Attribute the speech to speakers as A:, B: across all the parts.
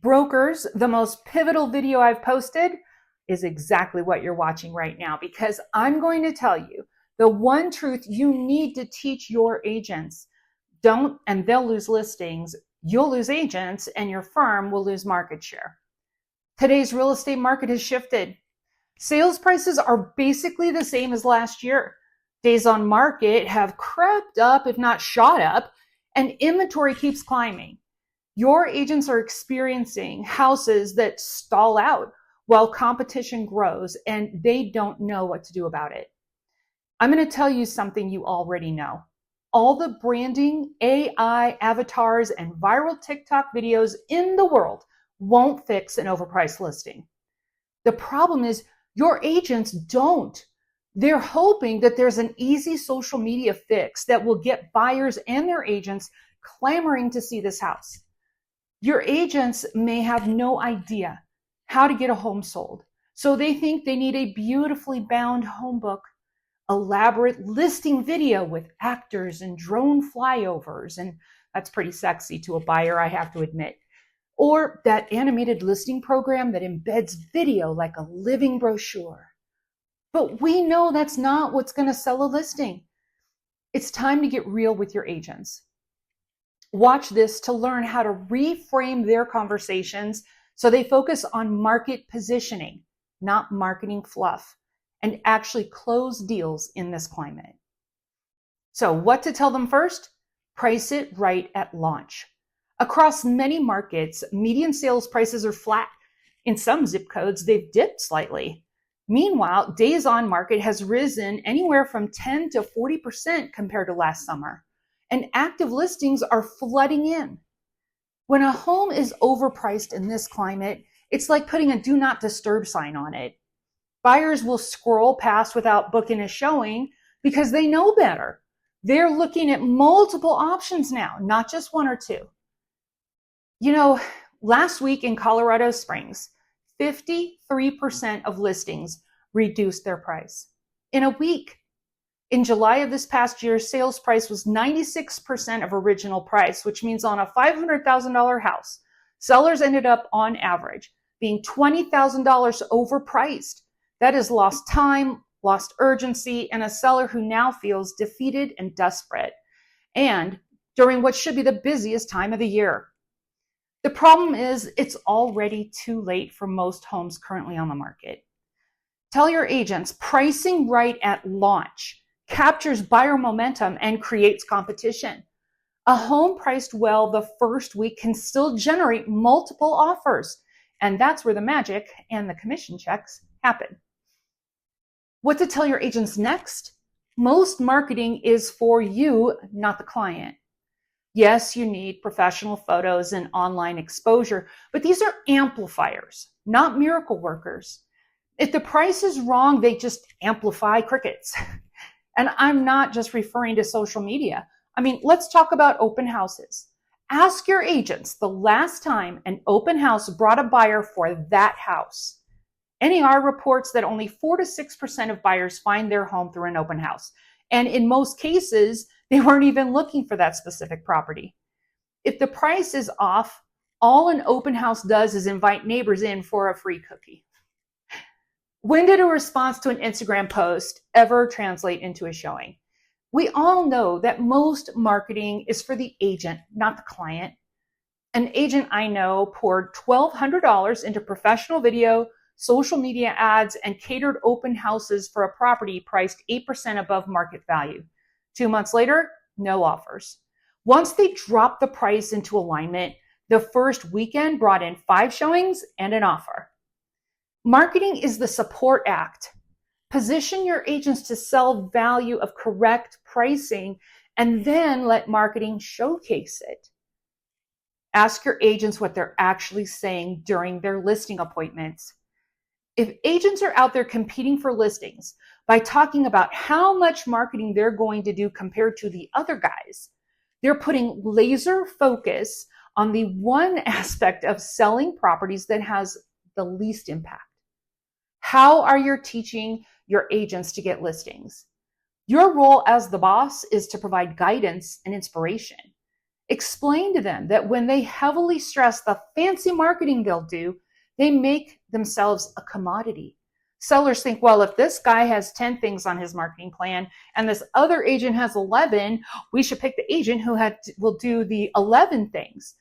A: Brokers, the most pivotal video I've posted is exactly what you're watching right now, because I'm going to tell you the one truth you need to teach your agents. Don't, and they'll lose listings, you'll lose agents, and your firm will lose market share. Today's real estate market has shifted. Sales prices are basically the same as last year. Days on market have crept up, if not shot up, and inventory keeps climbing. Your agents are experiencing houses that stall out while competition grows, and they don't know what to do about it. I'm going to tell you something you already know. All the branding, AI, avatars, and viral TikTok videos in the world won't fix an overpriced listing. The problem is your agents don't. They're hoping that there's an easy social media fix that will get buyers and their agents clamoring to see this house. Your agents may have no idea how to get a home sold, so they think they need a beautifully bound home book, elaborate listing video with actors and drone flyovers, and that's pretty sexy to a buyer, I have to admit. Or that animated listing program that embeds video like a living brochure. But we know that's not what's going to sell a listing. It's time to get real with your agents. Watch this to learn how to reframe their conversations so they focus on market positioning, not marketing fluff, and actually close deals in this climate. So what to tell them first? Price it right at launch. Across many markets, median sales prices are flat. In some zip codes, they've dipped slightly. Meanwhile, days on market has risen anywhere from 10 to 40% compared to last summer, and active listings are flooding in. When a home is overpriced in this climate, it's like putting a do not disturb sign on it. Buyers will scroll past without booking a showing because they know better. They're looking at multiple options now, not just one or two. You know, last week in Colorado Springs, 53% of listings reduced their price. In a week, in July of this past year, sales price was 96% of original price, which means on a $500,000 house, sellers ended up on average being $20,000 overpriced. That is lost time, lost urgency, and a seller who now feels defeated and desperate, and during what should be the busiest time of the year. The problem is it's already too late for most homes currently on the market. Tell your agents pricing right at launch captures buyer momentum and creates competition. A home priced well the first week can still generate multiple offers, and that's where the magic and the commission checks happen. What to tell your agents next? Most marketing is for you, not the client. Yes, you need professional photos and online exposure, but these are amplifiers, not miracle workers. If the price is wrong, they just amplify crickets. And I'm not just referring to social media. I mean, let's talk about open houses. Ask your agents the last time an open house brought a buyer for that house. NAR reports that only 4 to 6% of buyers find their home through an open house. And in most cases, they weren't even looking for that specific property. If the price is off, all an open house does is invite neighbors in for a free cookie. When did a response to an Instagram post ever translate into a showing? We all know that most marketing is for the agent, not the client. An agent I know poured $1,200 into professional video, social media ads, and catered open houses for a property priced 8% above market value. 2 months later, no offers. Once they dropped the price into alignment, the first weekend brought in 5 showings and an offer. Marketing is the support act. Position your agents to sell value of correct pricing and then let marketing showcase it. Ask your agents what they're actually saying during their listing appointments. If agents are out there competing for listings by talking about how much marketing they're going to do compared to the other guys, they're putting laser focus on the one aspect of selling properties that has the least impact. How are you teaching your agents to get listings? Your role as the boss is to provide guidance and inspiration. Explain to them that when they heavily stress the fancy marketing they'll do, they make themselves a commodity. Sellers think, well, if this guy has 10 things on his marketing plan and this other agent has 11, we should pick the agent who will do the 11 things.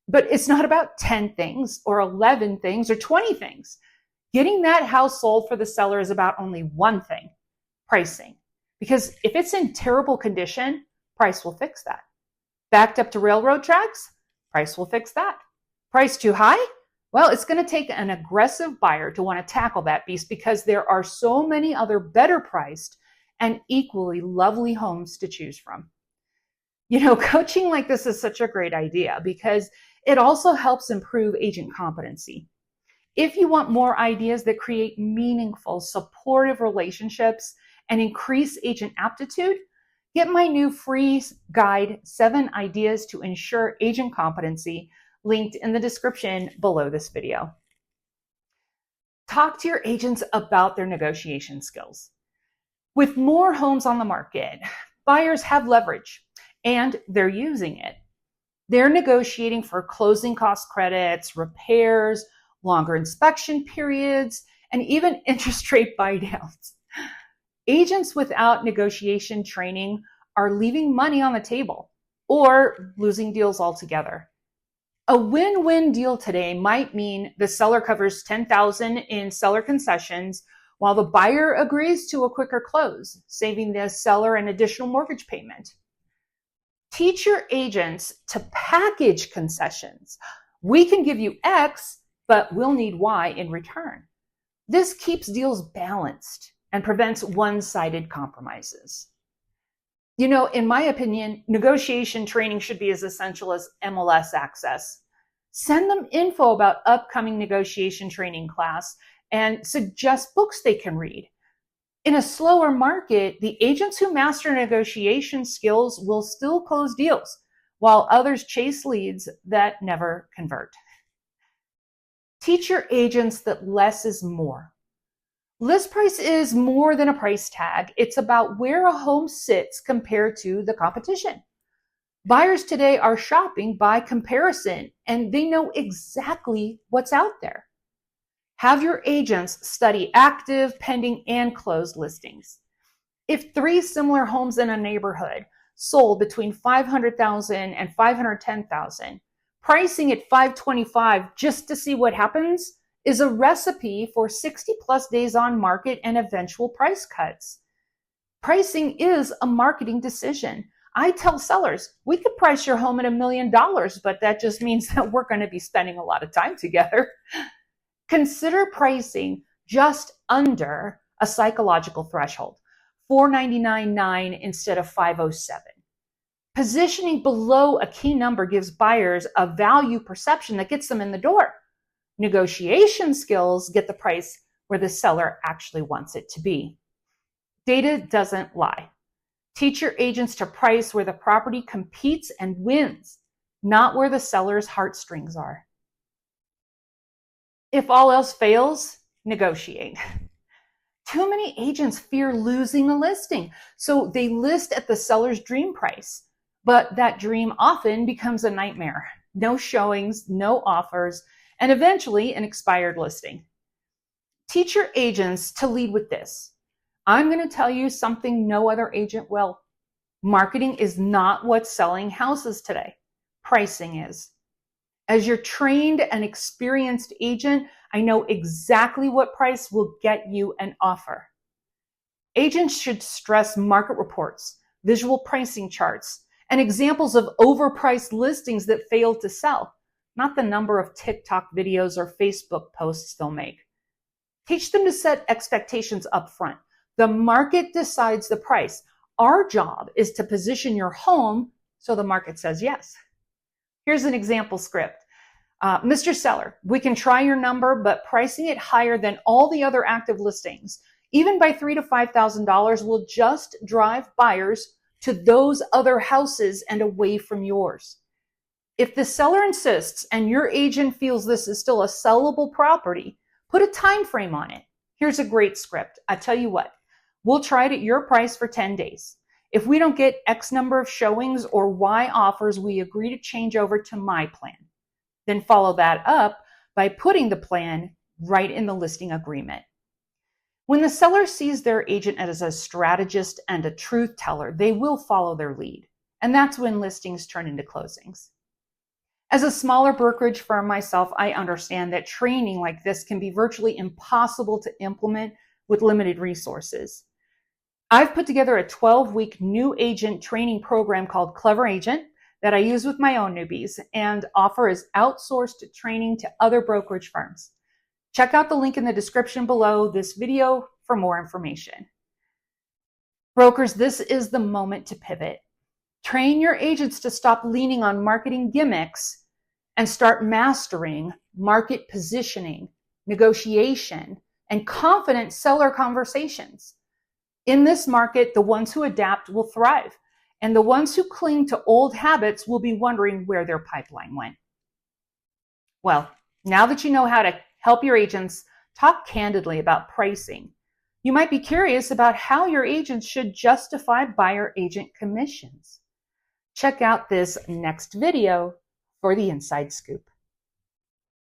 A: But it's not about 10 things or 11 things or 20 things. Getting that house sold for the seller is about only one thing: pricing. Because if it's in terrible condition, price will fix that. Backed up to railroad tracks, price will fix that. Price too high? Well, it's going to take an aggressive buyer to want to tackle that beast because there are so many other better priced and equally lovely homes to choose from. You know, coaching like this is such a great idea because it also helps improve agent competency. If you want more ideas that create meaningful, supportive relationships and increase agent aptitude, get my new free guide, 7 Ideas to Ensure Agent Competency, linked in the description below this video. Talk to your agents about their negotiation skills. With more homes on the market, buyers have leverage and they're using it. They're negotiating for closing cost credits, repairs, longer inspection periods, and even interest rate buydowns. Agents without negotiation training are leaving money on the table or losing deals altogether. A win-win deal today might mean the seller covers $10,000 in seller concessions while the buyer agrees to a quicker close, saving the seller an additional mortgage payment. Teach your agents to package concessions. We can give you X, but we'll need Y in return. This keeps deals balanced and prevents one-sided compromises. You know, in my opinion, negotiation training should be as essential as MLS access. Send them info about upcoming negotiation training class and suggest books they can read. In a slower market, the agents who master negotiation skills will still close deals, while others chase leads that never convert. Teach your agents that less is more. List price is more than a price tag. It's about where a home sits compared to the competition. Buyers today are shopping by comparison, and they know exactly what's out there. Have your agents study active, pending, and closed listings. If 3 similar homes in a neighborhood sold between $500,000 and $510,000, pricing at $525 just to see what happens is a recipe for 60+ days on market and eventual price cuts. Pricing is a marketing decision. I tell sellers, we could price your home at $1 million, but that just means that we're going to be spending a lot of time together. Consider pricing just under a psychological threshold, $499.9 instead of $507. Positioning below a key number gives buyers a value perception that gets them in the door. Negotiation skills get the price where the seller actually wants it to be. Data doesn't lie. Teach your agents to price where the property competes and wins, not where the seller's heartstrings are. If all else fails, negotiate. Too many agents fear losing a listing, so they list at the seller's dream price. But that dream often becomes a nightmare. No showings, no offers, and eventually an expired listing. Teach your agents to lead with this. I'm going to tell you something no other agent will. Marketing is not what's selling houses today. Pricing is. As your trained and experienced agent, I know exactly what price will get you an offer. Agents should stress market reports, visual pricing charts, and examples of overpriced listings that failed to sell, not the number of TikTok videos or Facebook posts they'll make. Teach them to set expectations up front. The market decides the price. Our job is to position your home so the market says yes. Here's an example script. Mr. Seller, we can try your number, but pricing it higher than all the other active listings, even by $3,000 to $5,000, will just drive buyers to those other houses and away from yours. If the seller insists and your agent feels this is still a sellable property, put a time frame on it. Here's a great script. I tell you what, we'll try it at your price for 10 days. If we don't get X number of showings or Y offers, we agree to change over to my plan. Then follow that up by putting the plan right in the listing agreement. When the seller sees their agent as a strategist and a truth teller, they will follow their lead. And that's when listings turn into closings. As a smaller brokerage firm myself, I understand that training like this can be virtually impossible to implement with limited resources. I've put together a 12-week new agent training program called Clever Agent that I use with my own newbies and offer as outsourced training to other brokerage firms. Check out the link in the description below this video for more information. Brokers, this is the moment to pivot. Train your agents to stop leaning on marketing gimmicks and start mastering market positioning, negotiation, and confident seller conversations. In this market, the ones who adapt will thrive, and the ones who cling to old habits will be wondering where their pipeline went. Well, now that you know how to help your agents talk candidly about pricing, you might be curious about how your agents should justify buyer agent commissions. Check out this next video for the inside scoop.